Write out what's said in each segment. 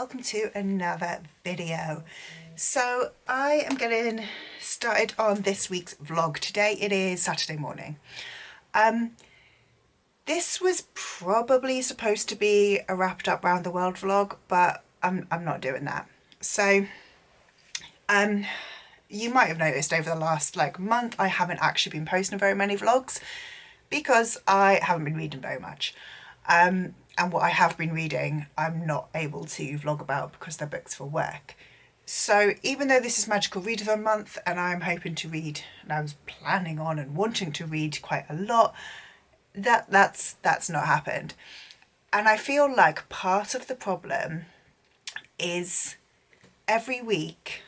welcome to another video. So I am getting started on this week's vlog. Today it is Saturday morning. This was probably supposed to be a wrapped up round the world vlog, but I'm not doing that. So you might have noticed over the last month I haven't actually been posting very many vlogs because I haven't been reading very much. And what I have been reading, I'm not able to vlog about because they're books for work. So even though this is Magical Readathon month and I'm hoping to read, and I was planning on and wanting to read quite a lot, that's not happened. And I feel like part of the problem is every week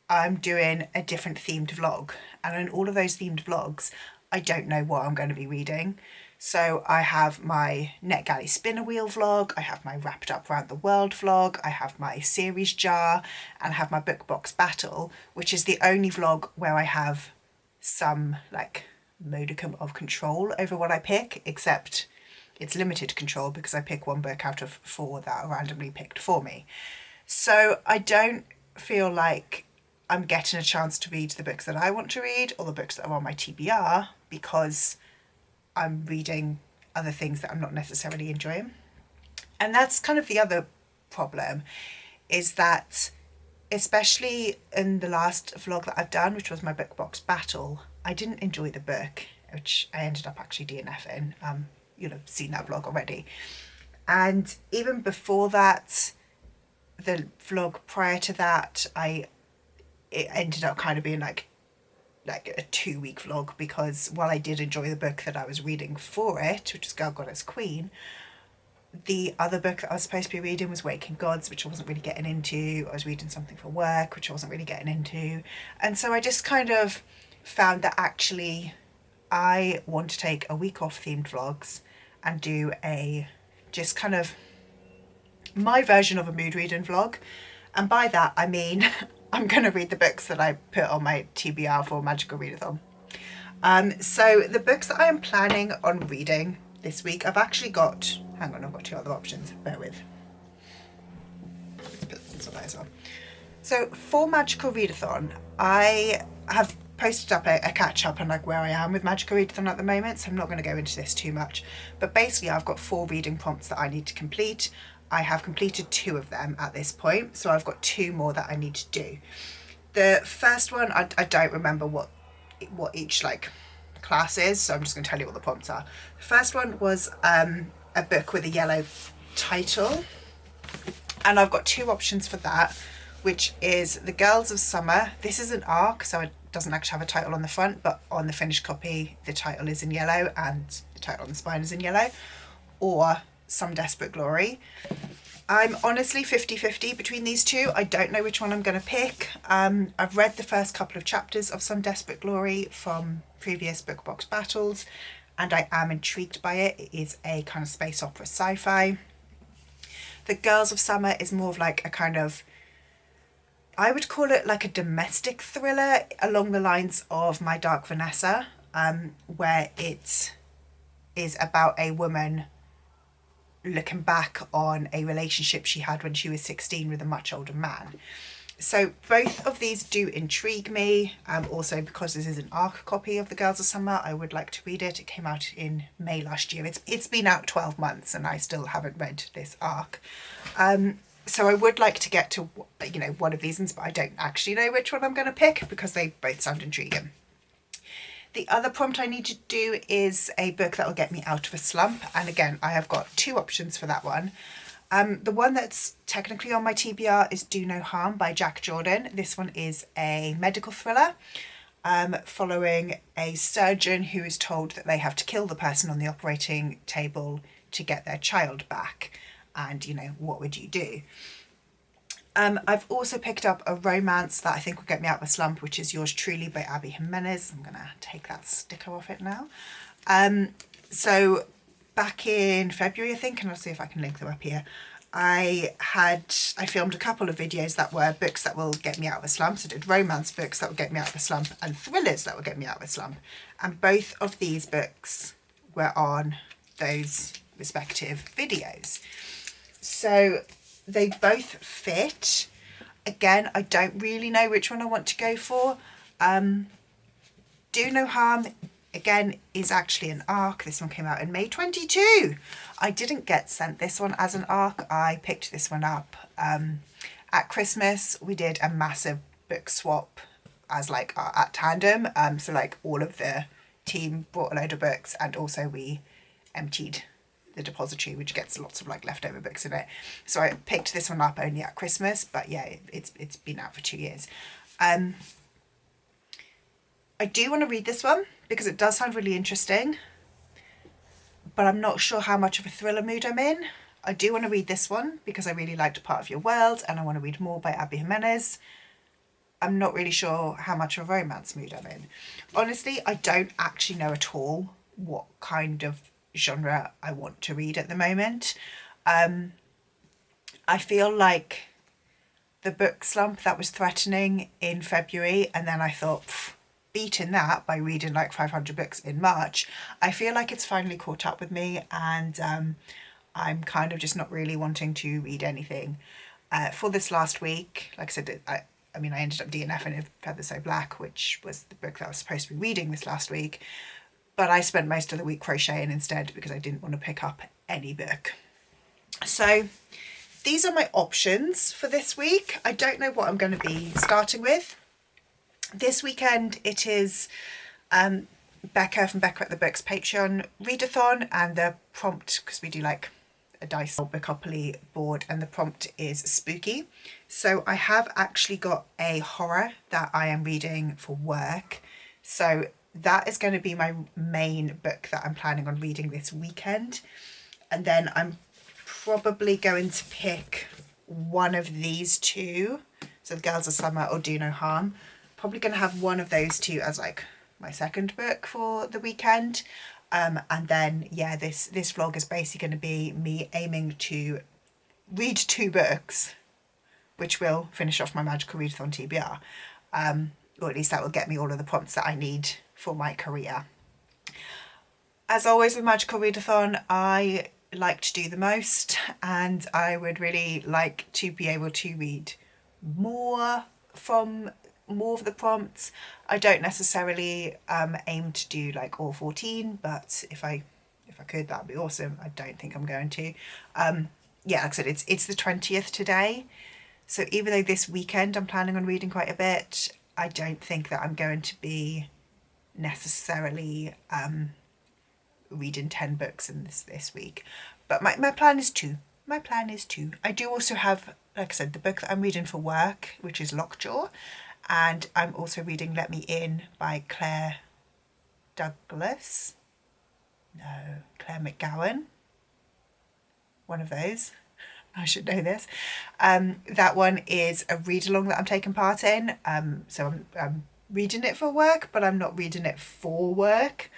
I'm doing a different themed vlog, and in all of those themed vlogs I don't know what I'm going to be reading. So I have my NetGalley spinner wheel vlog, I have my wrapped up round the world vlog, I have my series jar, and I have my book box battle, which is the only vlog where I have some modicum of control over what I pick, except it's limited control because I pick one book out of 4 that are randomly picked for me. So I don't feel like I'm getting a chance to read the books that I want to read or the books that are on my TBR because I'm reading other things that I'm not necessarily enjoying. And that's kind of the other problem, is that especially in the last vlog that I've done, which was my book box battle, I didn't enjoy the book, which I ended up actually DNFing. You'll have seen that vlog already. And even before that, the vlog prior to that, it ended up kind of being like a 2-week vlog, because while I did enjoy the book that I was reading for it, which is Girl Goddess Queen, the other book that I was supposed to be reading was Waking Gods, which I wasn't really getting into. I was reading something for work, which I wasn't really getting into. And so I just kind of found that actually I want to take a week off themed vlogs and do just kind of my version of a mood reading vlog. And by that I mean I'm going to read the books that I put on my TBR for Magical Readathon. So the books that I am planning on reading this week, I've actually got, hang on, I've got 2 other options, bear with. Let's put some of those on. So for Magical Readathon, I have posted up a catch up on where I am with Magical Readathon at the moment, so I'm not going to go into this too much. But basically I've got 4 reading prompts that I need to complete. I have completed 2 of them at this point, so I've got 2 more that I need to do. The first one, I don't remember what each class is, so I'm just going to tell you what the prompts are. The first one was a book with a yellow title, and I've got 2 options for that, which is The Girls of Summer. This is an ARC, so it doesn't actually have a title on the front, but on the finished copy the title is in yellow and the title on the spine is in yellow. Or Some Desperate Glory. I'm honestly 50-50 between these 2. I don't know which one I'm going to pick. I've read the first couple of chapters of Some Desperate Glory from previous book box battles, and I am intrigued by it. It is a kind of space opera sci-fi. The Girls of Summer is more of a kind of, I would call it a domestic thriller along the lines of My Dark Vanessa, where it is about a woman looking back on a relationship she had when she was 16 with a much older man. So both of these do intrigue me. Also, because this is an ARC copy of The Girls of Summer, I would like to read it. It came out in May last year. It's been out 12 months and I still haven't read this ARC. So I would like to get to one of these ones, but I don't actually know which one I'm going to pick because they both sound intriguing. The other prompt I need to do is a book that will get me out of a slump. And again, I have got 2 options for that one. The one that's technically on my TBR is Do No Harm by Jack Jordan. This one is a medical thriller following a surgeon who is told that they have to kill the person on the operating table to get their child back. And, what would you do? I've also picked up a romance that I think will get me out of a slump, which is Yours Truly by Abby Jimenez. I'm going to take that sticker off it now. So back in February, I think, and I'll see if I can link them up here, I filmed a couple of videos that were books that will get me out of a slump. So I did romance books that will get me out of a slump and thrillers that will get me out of a slump. And both of these books were on those respective videos. So they both fit. Again, I don't really know which one I want to go for. Do No Harm, again, is actually an ARC. This one came out in May 22. I didn't get sent this one as an ARC. I picked this one up at Christmas. We did a massive book swap as like at tandem. So like all of the team brought a load of books, and also we emptied the depository, which gets lots of like leftover books in it. So I picked this one up only at Christmas, but yeah, it's been out for 2 years. I do want to read this one because it does sound really interesting, but I'm not sure how much of a thriller mood I'm in. I do want to read this one because I really liked Part of Your World, and I want to read more by Abby Jimenez. I'm not really sure how much of a romance mood I'm in. Honestly, I don't actually know at all what kind of genre I want to read at the moment. I feel like the book slump that was threatening in February, and then I thought, beating that by reading like 500 books in March, I feel like it's finally caught up with me, and I'm kind of just not really wanting to read anything. For this last week, like I said, I ended up DNFing in Feathers So Black, which was the book that I was supposed to be reading this last week, but I spent most of the week crocheting instead because I didn't want to pick up any book. So these are my options for this week. I don't know what I'm going to be starting with. This weekend it is Becca from Becca at the Books Patreon readathon, and the prompt, because we do like a dice bookopoly board, and the prompt is spooky. So I have actually got a horror that I am reading for work. So that is going to be my main book that I'm planning on reading this weekend. And then I'm probably going to pick one of these two. So The Girls of Summer or Do No Harm. Probably going to have one of those two as like my second book for the weekend. And then, yeah, this vlog is basically going to be me aiming to read 2 books, which will finish off my Magical Readathon TBR. Or at least that will get me all of the prompts that I need for my career. As always with Magical Readathon, I like to do the most, and I would really like to be able to read more of the prompts. I don't necessarily aim to do like all 14, but if I could, that'd be awesome. I don't think I'm going to. Yeah, like I said, it's the 20th today, so even though this weekend I'm planning on reading quite a bit, I don't think that I'm going to be necessarily reading 10 books in this week. But my plan is 2. My plan is 2. I do also have, like I said, the book that I'm reading for work, which is Lockjaw, and I'm also reading Let Me In by Claire McGowan. One of those. I should know this. That one is a read-along that I'm taking part in. So I'm reading it for work, but I'm not reading it for work.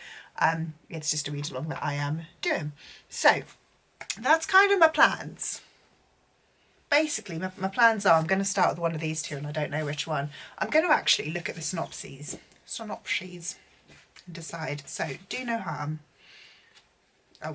It's just a read-along that I am doing. So that's kind of my plans. Basically, my plans are I'm going to start with one of these 2, and I don't know which one. I'm going to actually look at the synopses and decide. So, Do No Harm. A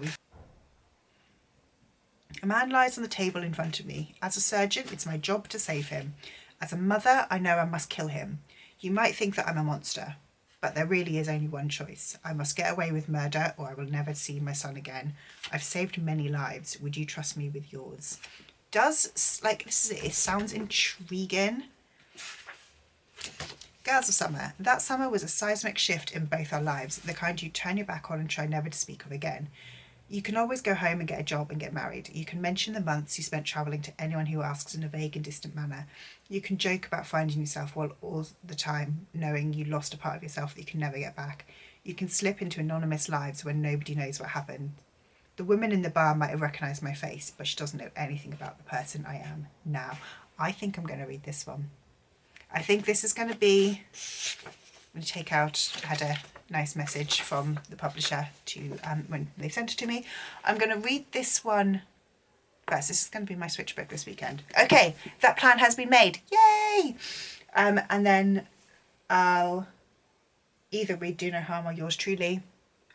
man lies on the table in front of me. As a surgeon, it's my job to save him. As a mother, I know I must kill him. You might think that I'm a monster, but there really is only one choice. I must get away with murder, or I will never see my son again. I've saved many lives. Would you trust me with yours? It sounds intriguing. Girls of Summer. That summer was a seismic shift in both our lives, the kind you turn your back on and try never to speak of again. You can always go home and get a job and get married. You can mention the months you spent travelling to anyone who asks in a vague and distant manner. You can joke about finding yourself all the time knowing you lost a part of yourself that you can never get back. You can slip into anonymous lives when nobody knows what happened. The woman in the bar might have recognised my face, but she doesn't know anything about the person I am now. I think I'm going to read this one. I think this is going to be... I'm going to take out... I had a nice message from the publisher to when they sent it to me. I'm going to read this one first. This is going to be my switch book this weekend. Okay, that plan has been made. Yay! And then I'll either read Do No Harm or Yours Truly,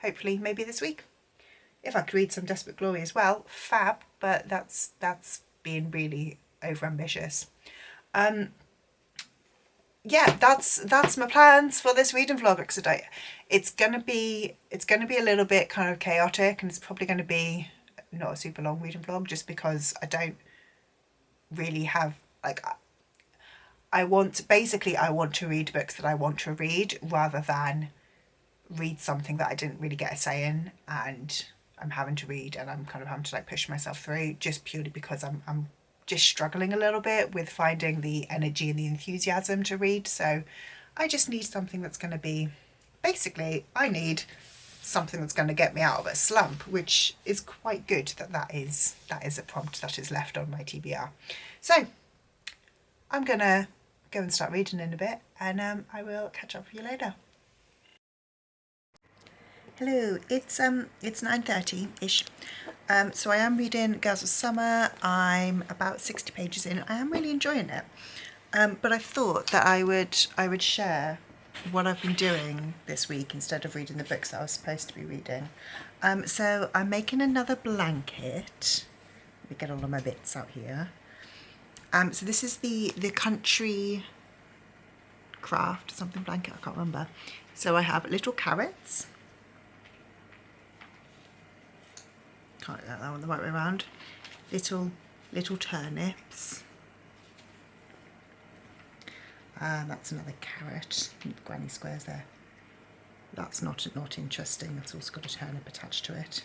hopefully, maybe this week. If I could read some Desperate Glory as well, fab, but that's being really overambitious. Yeah, that's my plans for this reading vlog. Because it's gonna be a little bit kind of chaotic, and it's probably gonna be not a super long reading vlog, just because I don't really have, like, I want to read books that I want to read, rather than read something that I didn't really get a say in, and I'm having to read, and I'm kind of having to like push myself through, just purely because I'm just struggling a little bit with finding the energy and the enthusiasm to read. So I just need something that's going to be, basically I need something that's going to get me out of a slump, which is quite good that is a prompt that is left on my TBR. So I'm gonna go and start reading in a bit, and I will catch up with you later. Hello, it's 9:30-ish. So I am reading Girls of Summer. I'm about 60 pages in. I am really enjoying it. But I thought that I would share what I've been doing this week instead of reading the books that I was supposed to be reading. So I'm making another blanket. Let me get all of my bits out here. So this is the Country Craft something blanket, I can't remember. So I have little carrots. Can't get that one the right way around. Little turnips. That's another carrot. Granny squares there. That's not interesting. That's also got a turnip attached to it.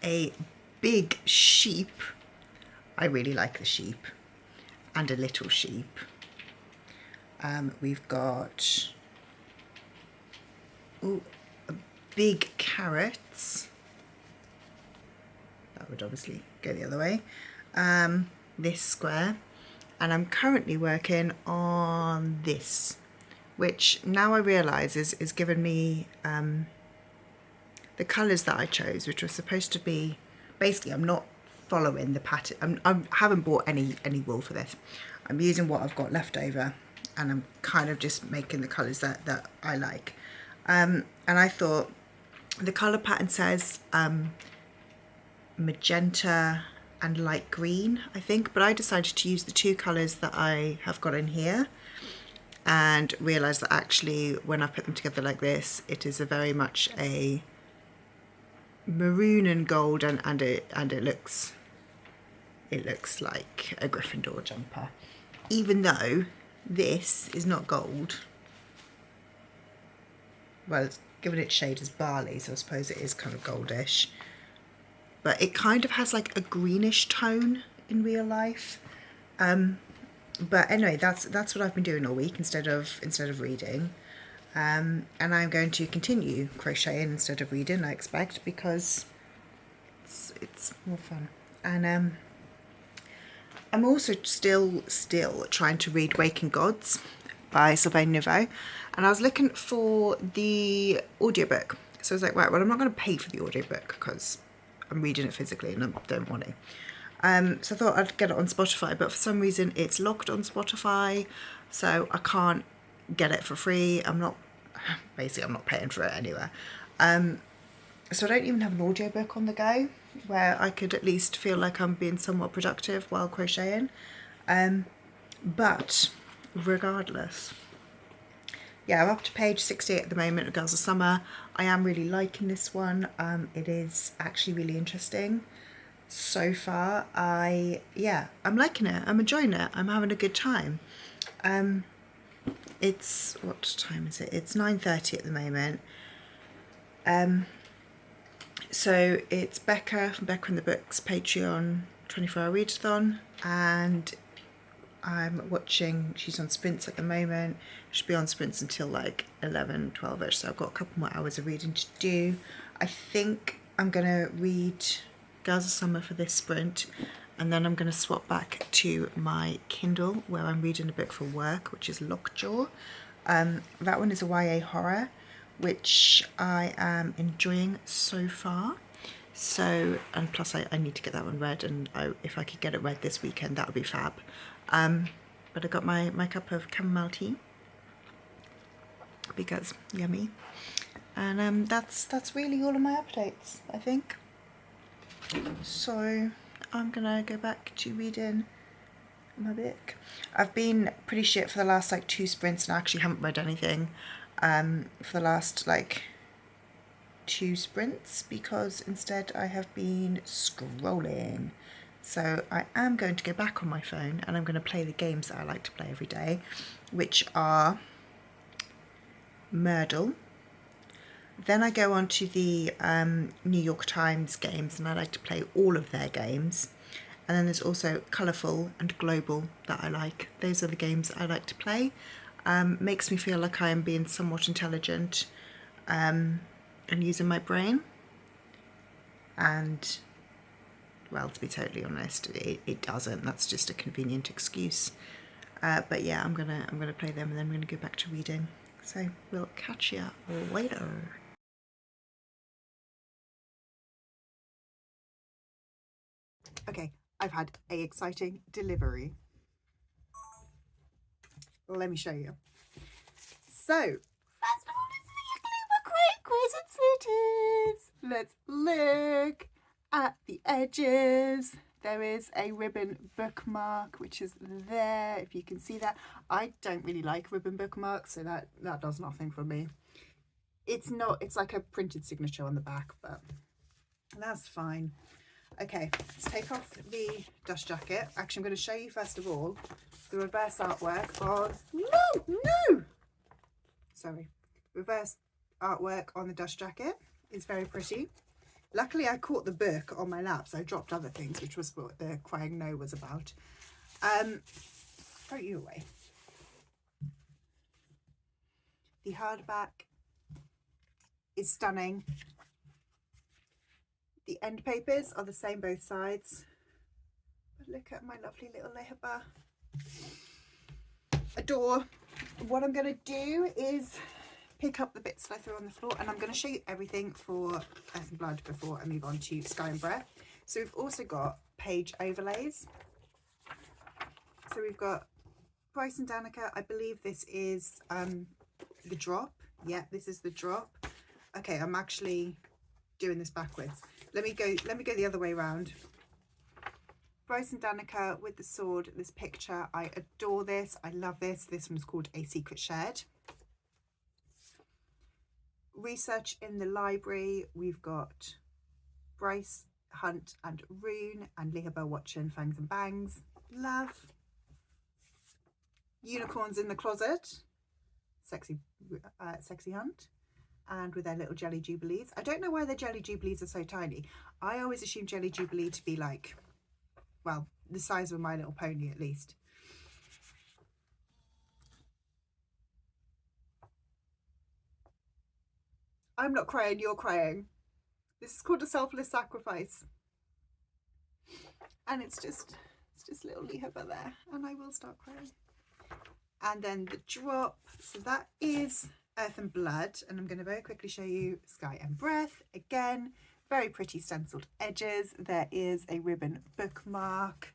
A big sheep. I really like the sheep. And a little sheep. We've got big carrots. That would obviously go the other way. This square. And I'm currently working on this, which now I realise is given me the colours that I chose, which were supposed to be, basically I'm not following the pattern. I haven't bought any wool for this. I'm using what I've got left over, and I'm kind of just making the colours that I like. And I thought the colour pattern says magenta and light green, I think, but I decided to use the two colours that I have got in here, and realised that actually when I put them together like this, it is a very much a maroon and gold, and it looks like a Gryffindor jumper, even though this is not gold. Well, it's given its shade as barley, so I suppose it is kind of goldish. But it kind of has like a greenish tone in real life. But anyway, that's what I've been doing all week instead of reading. And I'm going to continue crocheting instead of reading, I expect, because it's more fun. And I'm also still trying to read Waking Gods by Sylvain Nouveau, and I was looking for the audiobook. So I was like, right, well, I'm not going to pay for the audiobook because I'm reading it physically and I don't want to. So I thought I'd get it on Spotify, but for some reason it's locked on Spotify, so I can't get it for free. I'm not paying for it anywhere. So I don't even have an audiobook on the go where I could at least feel like I'm being somewhat productive while crocheting. But regardless, yeah, I'm up to page 68 at the moment of Girls of Summer. I am really liking this one. It is actually really interesting so far. I'm liking it. I'm enjoying it. I'm having a good time. It's, what time is it? It's 9:30 at the moment. So it's Becca from Becca and the Books Patreon 24-hour readathon, and I'm watching, she's on sprints at the moment. She'll be on sprints until like 11, 12ish, so I've got a couple more hours of reading to do. I think I'm going to read Girls of Summer for this sprint, and then I'm going to swap back to my Kindle where I'm reading a book for work, which is Lockjaw. That one is a YA horror, which I am enjoying so far. So, and plus I need to get that one read, and if I could get it read this weekend, that would be fab. But I got my cup of chamomile tea because yummy, and that's really all of my updates, I think. So I'm gonna go back to reading my book. I've been pretty shit for the last like 2 sprints, and I actually haven't read anything for the last like 2 sprints, because instead I have been scrolling. So I am going to go back on my phone and I'm going to play the games that I like to play every day, which are Myrtle. Then I go on to the New York Times games, and I like to play all of their games. And then there's also Colourful and Global that I like. Those are the games that I like to play. Makes me feel like I am being somewhat intelligent and using my brain. And, well, to be totally honest, it doesn't. That's just a convenient excuse. But yeah, I'm gonna play them, and then I'm gonna go back to reading. So we'll catch you later. Okay, I've had an exciting delivery. Let me show you. So, first of all, it's the quiz it is. Let's look at the edges. There is a ribbon bookmark, which is there, if you can see that. I don't really like ribbon bookmarks, so that does nothing for me. It's like a printed signature on the back, but that's fine. Okay, let's take off the dust jacket. Actually, I'm going to show you first of all the reverse artwork on... No! Sorry. Reverse artwork on the dust jacket is very pretty. Luckily, I caught the book on my lap, so I dropped other things, which was what the crying no was about. Throw you away. The hardback is stunning. The end papers are the same both sides. But look at my lovely little Leherba. Adore. What I'm going to do is pick up the bits that I threw on the floor, and I'm going to show you everything for Earth and Blood before I move on to Sky and Breath. So we've also got page overlays. So we've got Bryce and Danica. I believe this is the drop. Yeah, this is the drop. Okay, I'm actually doing this backwards. Let me go the other way around. Bryce and Danica with the sword, this picture. I adore this. I love this. This one's called A Secret Shared. Research in the library. We've got Bryce, Hunt and Rune, and Leherba watching Fangs and Bangs. Love. Unicorns in the Closet. Sexy Hunt. And with their little jelly jubilees. I don't know why their jelly jubilees are so tiny. I always assume jelly jubilee to be like, well, the size of My Little Pony at least. I'm not crying, you're crying. This is called A Selfless Sacrifice. And it's just little Leherba there, and I will start crying. And then the drop. So that is Earth and Blood, and I'm going to very quickly show you Sky and Breath. Again, very pretty stenciled edges. There is a ribbon bookmark.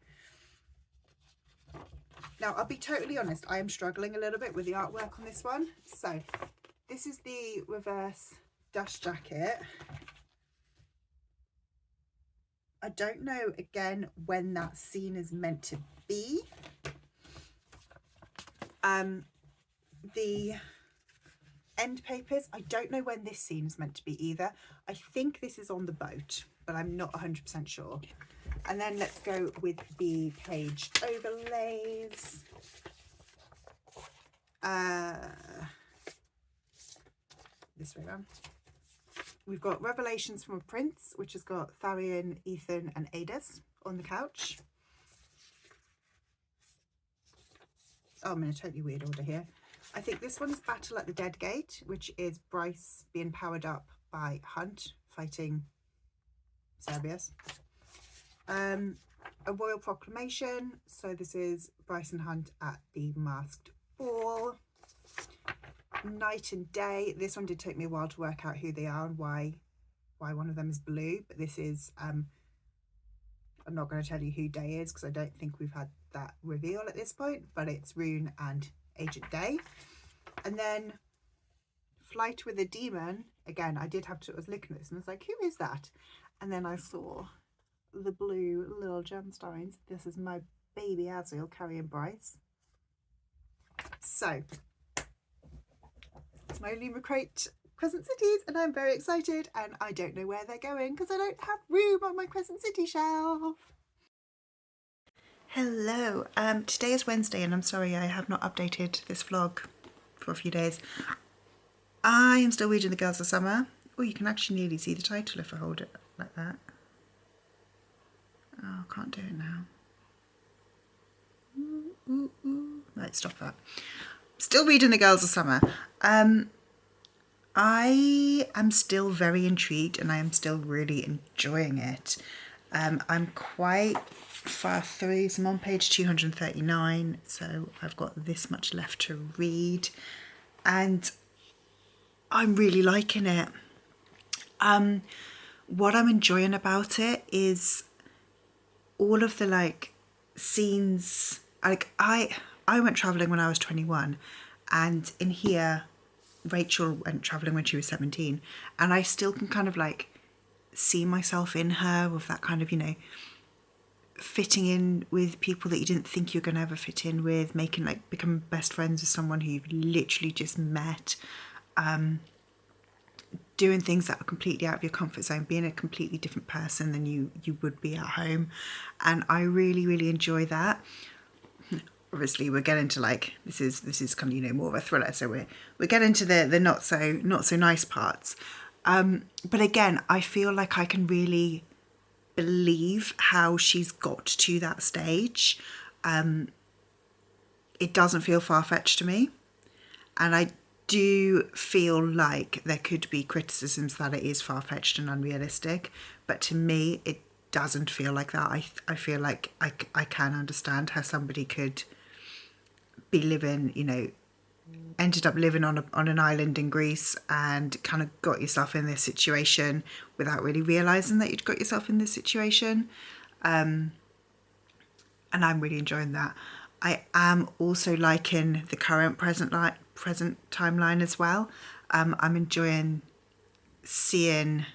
Now, I'll be totally honest, I am struggling a little bit with the artwork on this one. So this is the reverse dust jacket. I don't know, again, when that scene is meant to be. The end papers, I don't know when this scene is meant to be either. I think this is on the boat, but I'm not 100% sure. And then let's go with the page overlays. This way around. We've got Revelations from a Prince, which has got Tharian, Ethan and Adis on the couch. Oh, I'm in a totally weird order here. I think this one is Battle at the Dead Gate, which is Bryce being powered up by Hunt fighting Cerberus. A Royal Proclamation. So this is Bryce and Hunt at the Masked Ball. Night and Day. This one did take me a while to work out who they are and why one of them is blue, but this is I'm not going to tell you who Day is because I don't think we've had that reveal at this point, but it's Rune and Agent Day. And then Flight with a Demon. Again, I was looking at this and I was like, who is that? And then I saw the blue little gemstones. This is my baby Azrael carrying Bryce. So it's my Luma Crate Crescent Cities, and I'm very excited, and I don't know where they're going because I don't have room on my Crescent City shelf. Hello, today is Wednesday and I'm sorry I have not updated this vlog for a few days. I am still reading The Girls of Summer. Oh, you can actually nearly see the title if I hold it like that. Oh, I can't do it now. Right, stop that. Still reading The Girls of Summer. I am still very intrigued and I am still really enjoying it. I'm quite far through, so I'm on page 239, so I've got this much left to read and I'm really liking it. What I'm enjoying about it is all of the like scenes. Like I went traveling when I was 21, and in here Rachel went traveling when she was 17, and I still can kind of like see myself in her with that kind of, you know, fitting in with people that you didn't think you were going to ever fit in with, making like become best friends with someone who you've literally just met, doing things that are completely out of your comfort zone, being a completely different person than you would be at home. And I really enjoy that. Obviously we're getting to like, this is kind of, you know, more of a thriller, so we're getting to the not so nice parts, but again I feel like I can really believe how she's got to that stage. It doesn't feel far-fetched to me, and I do feel like there could be criticisms that it is far-fetched and unrealistic, but to me it doesn't feel like that. I feel like I can understand how somebody could be living, you know, ended up living on an island in Greece and kind of got yourself in this situation without really realising that you'd got yourself in this situation. And I'm really enjoying that. I am also liking the current present timeline as well. I'm enjoying seeing,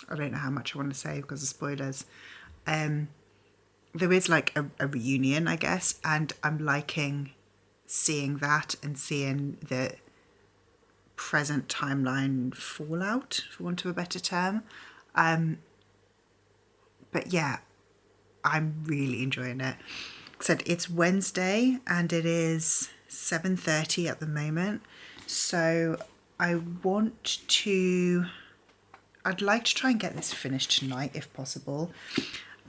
I don't know how much I want to say because of spoilers. There is like a reunion, I guess, and I'm liking seeing that and seeing the present timeline fallout, for want of a better term. But yeah, I'm really enjoying it. Said it's Wednesday and it is 7:30 at the moment, so I'd like to try and get this finished tonight if possible.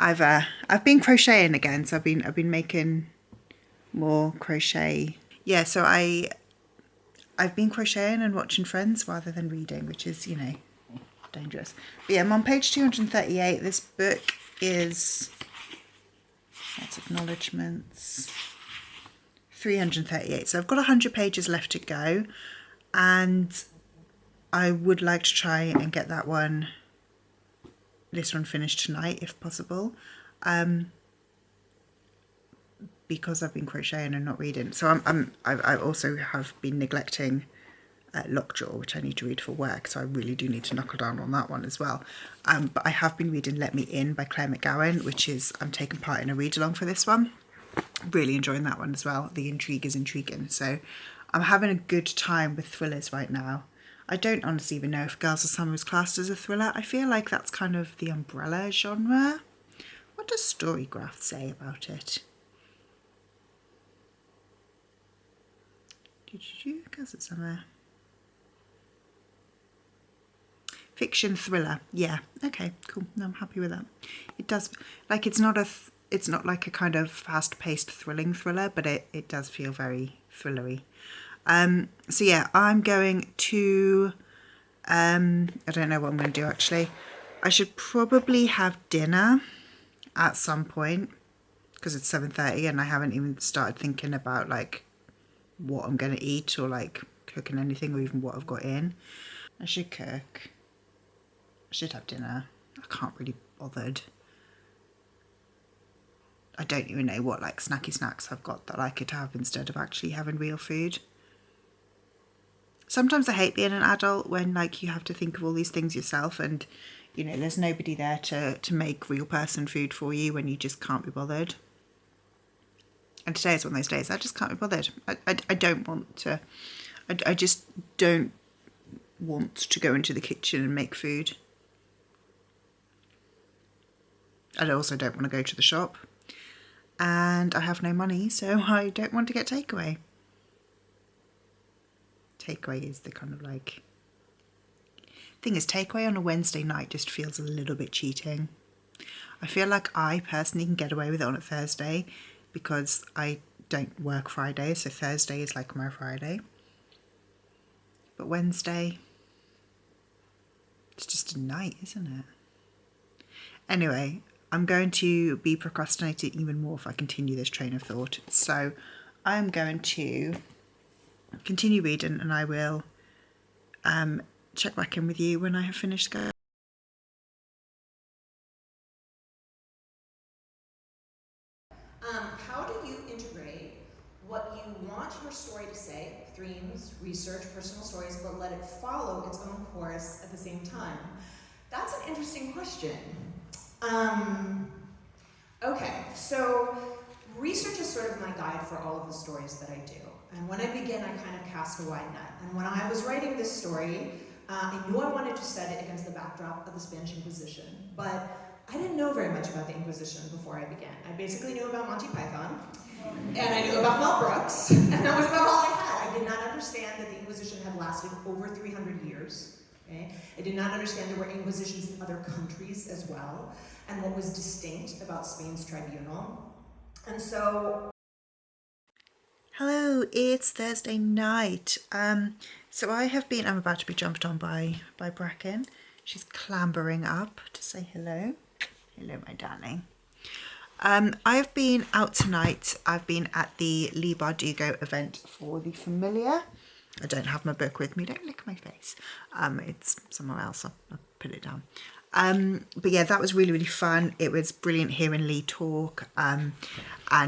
I've been crocheting again, so I've been making more crochet. Yeah, so I've been crocheting and watching Friends rather than reading, which is, you know, dangerous. But yeah, I'm on page 238. This book is, that's acknowledgements, 338. So I've got 100 pages left to go, and I would like to try and get this one finished tonight if possible, because I've been crocheting and not reading. So I also have been neglecting Lockjaw, which I need to read for work, so I really do need to knuckle down on that one as well. But I have been reading Let Me In by Claire McGowan, which is, I'm taking part in a read along for this one. Really enjoying that one as well. The intrigue is intriguing, so I'm having a good time with thrillers right now. I don't honestly even know if Girls of Summer is classed as a thriller. I feel like that's kind of the umbrella genre. What does Storygraph say about it? Girls of Summer. Fiction thriller. Yeah, okay, cool. No, I'm happy with that. It does, like, it's not like a kind of fast-paced thrilling thriller, but it does feel very thrillery. So yeah, I'm going to, I don't know what I'm going to do actually. I should probably have dinner at some point because it's 7:30 and I haven't even started thinking about like what I'm going to eat or like cooking anything or even what I've got in. I should cook. I should have dinner. I can't really be bothered. I don't even know what like snacky snacks I've got that I could have instead of actually having real food. Sometimes I hate being an adult when like you have to think of all these things yourself, and You know, there's nobody there to make real person food for you when you just can't be bothered. And today is one of those days I just can't be bothered. I don't want to. I just don't want to go into the kitchen and make food. I also don't want to go to the shop. And I have no money, so I don't want to get takeaway. Takeaway is the kind of like... Thing is, takeaway on a Wednesday night just feels a little bit cheating. I feel like I personally can get away with it on a Thursday because I don't work Friday, so Thursday is like my Friday. But Wednesday, it's just a night, isn't it? Anyway, I'm going to be procrastinating even more if I continue this train of thought. So I'm going to continue reading, and I will check back in with you when I have finished going. How do you integrate what you want your story to say, themes, research, personal stories, but let it follow its own course at the same time? That's an interesting question. Okay, so research is sort of my guide for all of the stories that I do. And when I begin, I kind of cast a wide net. And when I was writing this story, I knew I wanted to set it against the backdrop of the Spanish Inquisition, but I didn't know very much about the Inquisition before I began. I basically knew about Monty Python, and I knew about Mel Brooks, and that was about all I had. I did not understand that the Inquisition had lasted over 300 years. Okay? I did not understand there were inquisitions in other countries as well, and what was distinct about Spain's tribunal. And so... Hello, it's Thursday night. So I'm about to be jumped on by Bracken. She's clambering up to say hello. Hello, my darling. I've been out tonight. I've been at the Lee Bardugo event for The Familiar. I don't have my book with me. Don't look at my face. It's somewhere else. I'll put it down. But yeah, that was really, really fun. It was brilliant hearing Lee talk. And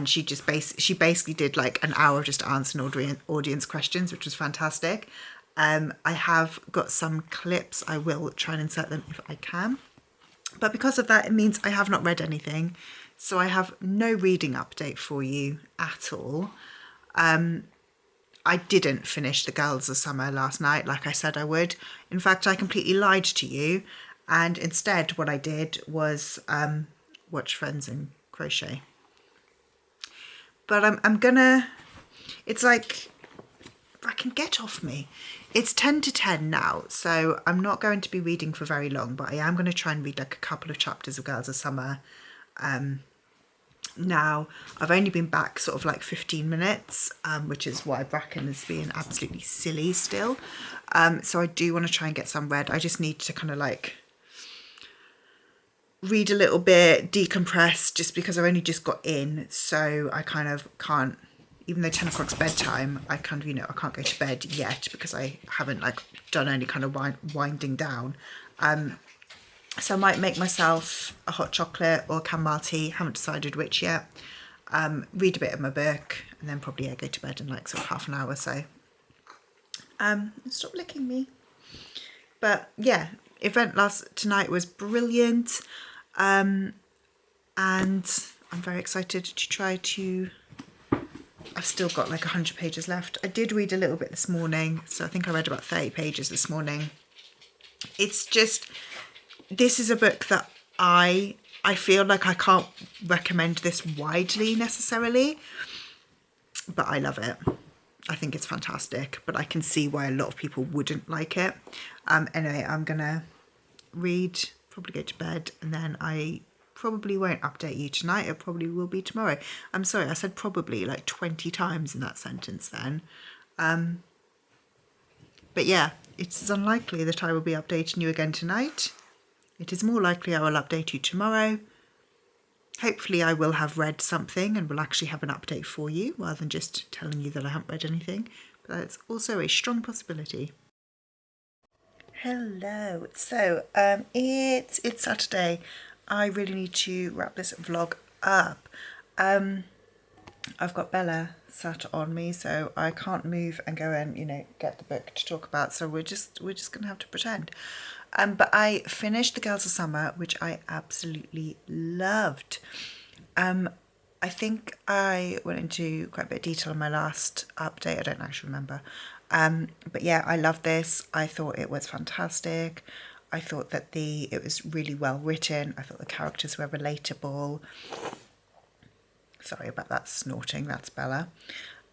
she just basically did like an hour of just answering audience questions, which was fantastic. I have got some clips. I will try and insert them if I can. But because of that, it means I have not read anything. So I have no reading update for you at all. I didn't finish The Girls of Summer last night like I said I would. In fact, I completely lied to you. And instead what I did was watch Friends and crochet. But I'm gonna... It's like... I can get off me. It's 10 to 10 now, so I'm not going to be reading for very long, but I am going to try and read like a couple of chapters of Girls of Summer. Now, I've only been back sort of like 15 minutes, which is why Bracken is being absolutely silly still. So I do want to try and get some read. I just need to kind of like read a little bit, decompress, just because I've only just got in, so I kind of can't, even though 10 o'clock's bedtime, I kind of, I can't go to bed yet because I haven't like done any kind of winding down. So I might make myself a hot chocolate or chamomile tea, haven't decided which yet. Read a bit of my book and then probably go to bed in like sort of half an hour or so. Stop licking me. But yeah, event tonight was brilliant. And I'm very excited to try to... I've still got like 100 pages left. I did read a little bit this morning, so I think I read about 30 pages this morning. It's just... This is a book that I feel like I can't recommend this widely necessarily, but I love it. I think it's fantastic, but I can see why a lot of people wouldn't like it. Anyway, I'm gonna read, probably go to bed, and then I probably won't update you tonight. It probably will be tomorrow. I'm sorry, I said probably like 20 times in that sentence then. But yeah, it's unlikely that I will be updating you again tonight. It is more likely I will update you tomorrow. Hopefully I will have read something and will actually have an update for you rather than just telling you that I haven't read anything. But that's also a strong possibility. Hello. So it's Saturday. I really need to wrap this vlog up. I've got Bella sat on me, so I can't move and go and, get the book to talk about. So we're just gonna have to pretend. But I finished The Girls of Summer, which I absolutely loved. I think I went into quite a bit of detail in my last update. I don't actually remember. But yeah, I love this. I thought it was fantastic. I thought that it was really well written. I thought the characters were relatable. Sorry about that snorting. That's Bella.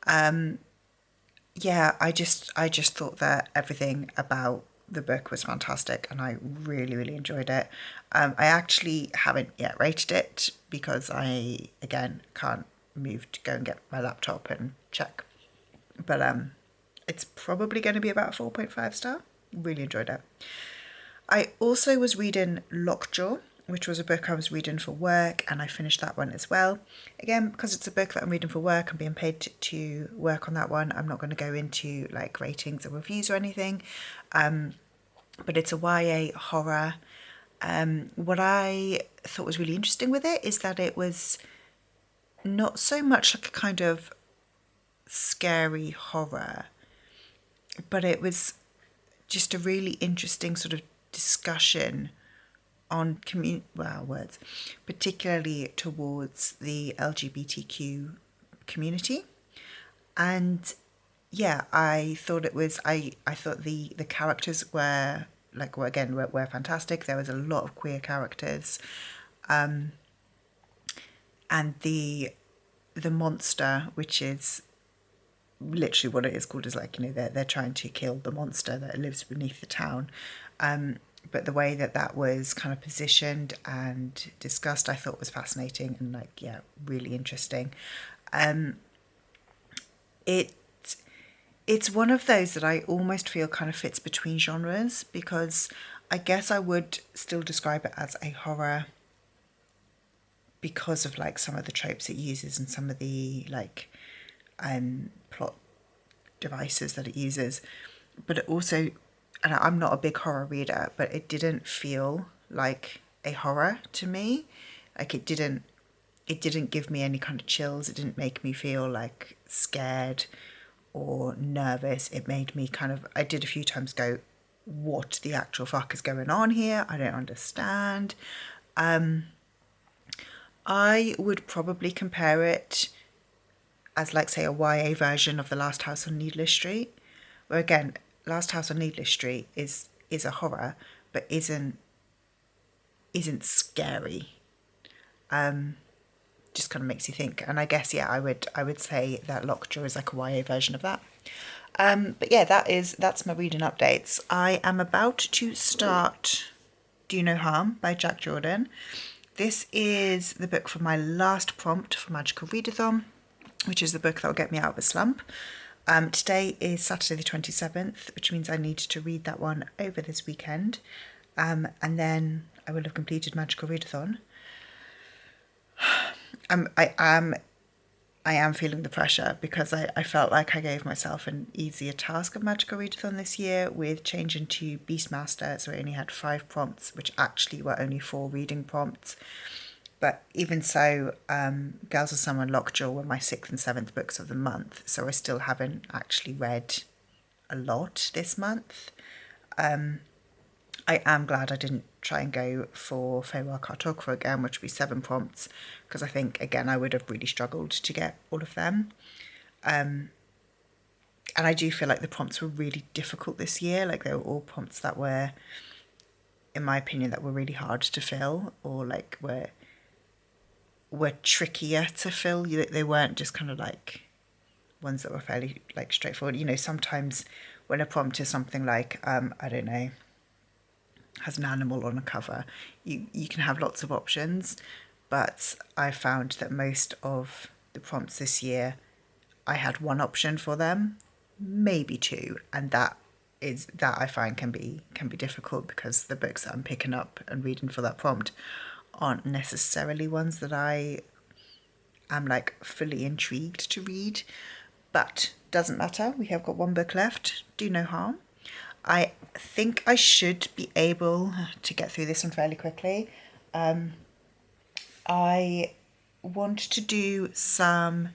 Yeah, I just thought that everything about the book was fantastic, and I really really enjoyed it. I actually haven't yet rated it because I again can't move to go and get my laptop and check. But it's probably going to be about a 4.5 star. Really enjoyed it. I also was reading Lockjaw, which was a book I was reading for work, and I finished that one as well. Again, because it's a book that I'm reading for work, I'm being paid to work on that one. I'm not going to go into like ratings or reviews or anything, but it's a YA horror. What I thought was really interesting with it is that it was not so much like a kind of scary horror, but it was just a really interesting sort of discussion on words, particularly towards the LGBTQ community. And yeah, I thought it was I thought the characters were were fantastic. There was a lot of queer characters, and the monster, which is literally what it is called, is like, they're trying to kill the monster that lives beneath the town. But the way that that was kind of positioned and discussed, I thought was fascinating and really interesting. It it's one of those that I almost feel kind of fits between genres, because I guess I would still describe it as a horror because of like some of the tropes it uses and some of the plot devices that it uses. But it also, and I'm not a big horror reader, but it didn't feel like a horror to me. Like it didn't give me any kind of chills. It didn't make me feel like scared or nervous. It made me I did a few times go, what the actual fuck is going on here? I don't understand. I would probably compare it as like, say, a YA version of The Last House on Needless Street, where again, Last House on Needless Street is a horror, but isn't scary. Just kind of makes you think. And I guess I would say that Lockjaw is like a YA version of that. But yeah, that's my reading updates. I am about to start Do No Harm by Jack Jordan. This is the book for my last prompt for Magical Readathon, which is the book that will get me out of a slump. Today is Saturday the 27th, which means I need to read that one over this weekend. And then I will have completed Magical Readathon. I am feeling the pressure because I felt like I gave myself an easier task of Magical Readathon this year with changing to Beastmaster, so I only had 5 prompts, which actually were only 4 reading prompts. But even so, Girls of Summer and Lockjaw were my 6th and 7th books of the month, so I still haven't actually read a lot this month. I am glad I didn't try and go for Feywild Cartographer again, which would be 7 prompts, because I think, again, I would have really struggled to get all of them. And I do feel like the prompts were really difficult this year. Like, they were all prompts that were, in my opinion, that were really hard to fill, or like were trickier to fill. They weren't just kind of like ones that were fairly like straightforward. Sometimes when a prompt is something like, I don't know, has an animal on a cover, you can have lots of options. But I found that most of the prompts this year, I had one option for them, maybe 2, and that I find can be difficult, because the books that I'm picking up and reading for that prompt aren't necessarily ones that I am like fully intrigued to read. But doesn't matter, we have got 1 book left. Do No Harm. I think I should be able to get through this one fairly quickly. I want to do some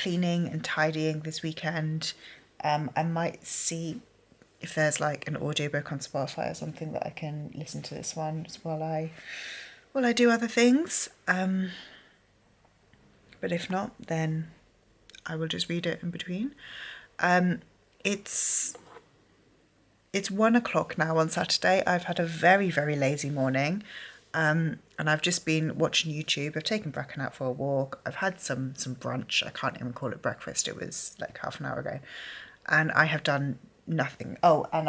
cleaning and tidying this weekend. I might see if there's like an audiobook on Spotify or something that I can listen to this one while I do other things. But if not, then I will just read it in between. It's 1 o'clock now on Saturday. I've had a very, very lazy morning. And I've just been watching YouTube. I've taken Bracken out for a walk. I've had some brunch. I can't even call it breakfast. It was like half an hour ago. And I have done nothing. Oh, and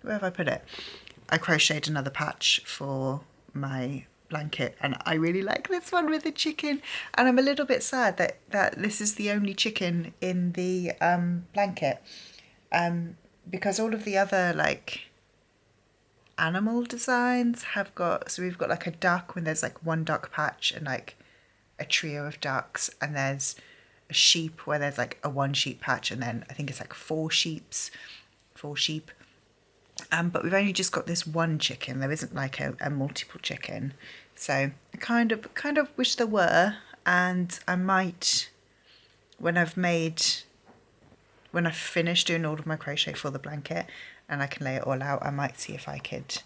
where have I put it? I crocheted another patch for my blanket, and I really like this one with the chicken. And I'm a little bit sad that this is the only chicken in the blanket, because all of the other like animal designs have got, so we've got like a duck when there's like one duck patch and like a trio of ducks, and there's a sheep where there's like a one sheep patch, and then I think it's like four sheep. But we've only just got this one chicken. There isn't like a multiple chicken. So I kind of wish there were, and I might, when I've finished doing all of my crochet for the blanket and I can lay it all out, I might see if I could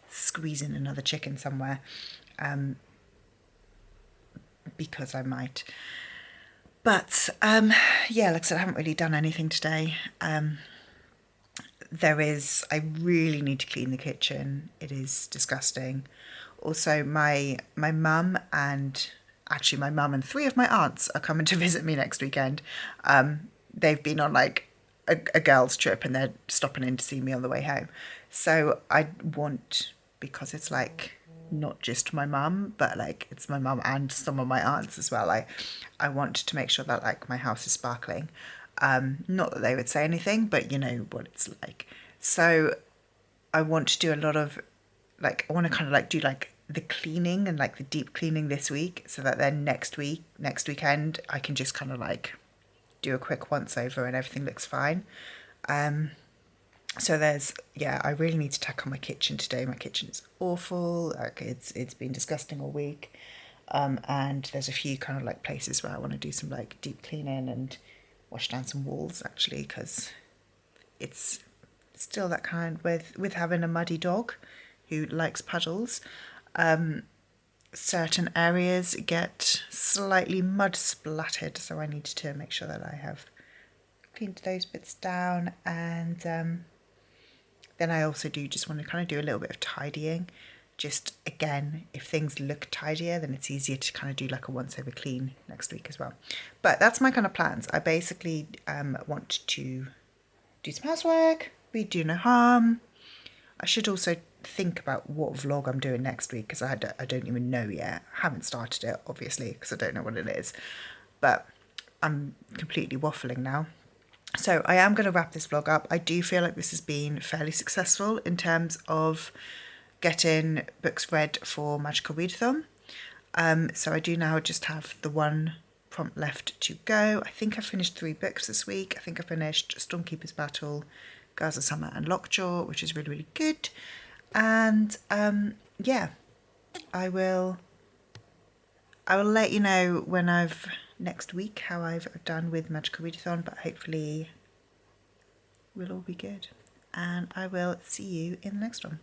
squeeze in another chicken somewhere, because I might. But yeah, like I said, I haven't really done anything today. I really need to clean the kitchen. It is disgusting. Also, my mum and actually my mum and three of my aunts are coming to visit me next weekend. They've been on like a girls' trip and they're stopping in to see me on the way home. So I want, because it's like not just my mum, but like it's my mum and some of my aunts as well. I want to make sure that like my house is sparkling. Not that they would say anything, but you know what it's like. So I want to do a lot of like, I want to kind of like do like the cleaning and like the deep cleaning this week, so that then next weekend I can just kind of like do a quick once over and everything looks fine. So I really need to tackle my kitchen today. My kitchen is awful. Like it's been disgusting all week. And there's a few kind of like places where I want to do some like deep cleaning and wash down some walls actually, because it's still that kind with having a muddy dog who likes puddles. Certain areas get slightly mud splattered, so I need to make sure that I have cleaned those bits down. And then I also do just want to kind of do a little bit of tidying. Just again, if things look tidier, then it's easier to kind of do like a once over clean next week as well. But that's my kind of plans. I basically want to do some housework, read Do No Harm. I should also think about what vlog I'm doing next week, because I don't even know yet. I haven't started it, obviously, because I don't know what it is. But I'm completely waffling now. So I am going to wrap this vlog up. I do feel like this has been fairly successful in terms of getting books read for Magical Readathon. So I do now just have the one prompt left to go. I think I finished 3 books this week. I think I finished Stormkeeper's Battle, Gaza Summer and Lockjaw, which is really, really good. And yeah, I will let you know when next week how I've done with Magical Readathon, but hopefully we'll all be good. And I will see you in the next one.